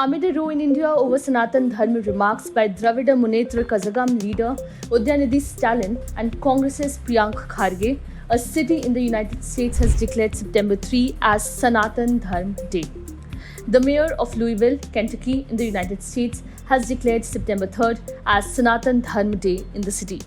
Amid a row in India over Sanatan Dharma remarks by Dravida Munnetra Kazhagam leader Udyanidhi Stalin and Congress's Priyank Kharge, a city in the United States has declared September 3 as Sanatan Dharma Day. The mayor of Louisville, Kentucky in the United States has declared September 3rd as Sanatan Dharma Day in the city.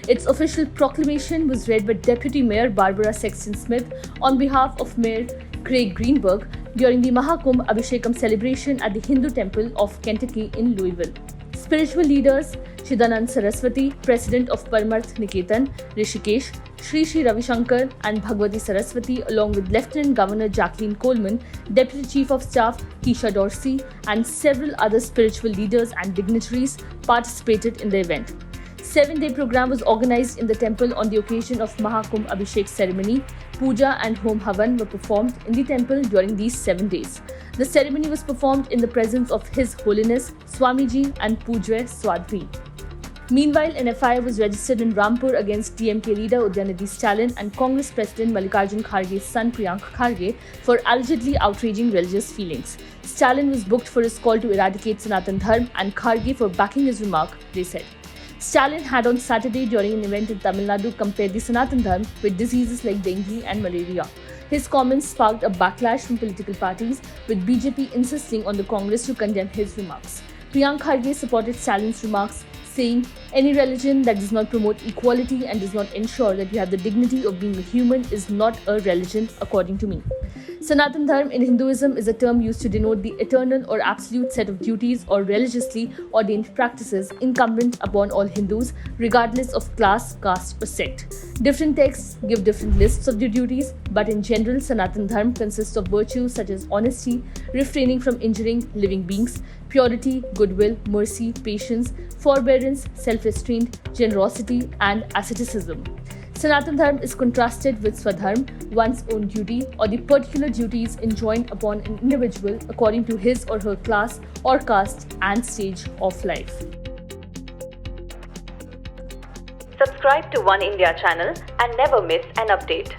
Its official proclamation was read by Deputy Mayor Barbara Sexton Smith on behalf of Mayor Craig Greenberg during the Mahakumbh Abhishekam celebration at the Hindu Temple of Kentucky in Louisville. Spiritual leaders Chidanand Saraswati, President of Paramarth Niketan, Rishikesh, Sri Ravi Shankar and Bhagwati Saraswati, along with Lieutenant Governor Jacqueline Coleman, Deputy Chief of Staff Keisha Dorsey and several other spiritual leaders and dignitaries participated in the event. 7-day program was organized in the temple on the occasion of Mahakumbh Abhishek ceremony. Puja and Hom Havan were performed in the temple during these 7 days. The ceremony was performed in the presence of His Holiness Swamiji and Pujya Swadhi. Meanwhile, an FIR was registered in Rampur against DMK leader Udyanidhi Stalin and Congress President Mallikarjun Kharge's son Priyank Kharge for allegedly outraging religious feelings. Stalin was booked for his call to eradicate Sanatan Dharma and Kharge for backing his remark, they said. Stalin had on Saturday during an event in Tamil Nadu compared the Sanatan Dharma with diseases like dengue and malaria. His comments sparked a backlash from political parties, with BJP insisting on the Congress to condemn his remarks. Priyank Kharge supported Stalin's remarks, saying, "Any religion that does not promote equality and does not ensure that you have the dignity of being a human is not a religion, according to me." Sanatan Dharma in Hinduism is a term used to denote the eternal or absolute set of duties or religiously ordained practices incumbent upon all Hindus, regardless of class, caste, or sect. Different texts give different lists of the duties, but in general, Sanatan Dharma consists of virtues such as honesty, refraining from injuring living beings, purity, goodwill, mercy, patience, forbearance, self-restraint, generosity, and asceticism. Sanatan Dharma is contrasted with Swadharma, one's own duty, or the particular duties enjoined upon an individual according to his or her class or caste and stage of life. Subscribe to One India channel and never miss an update.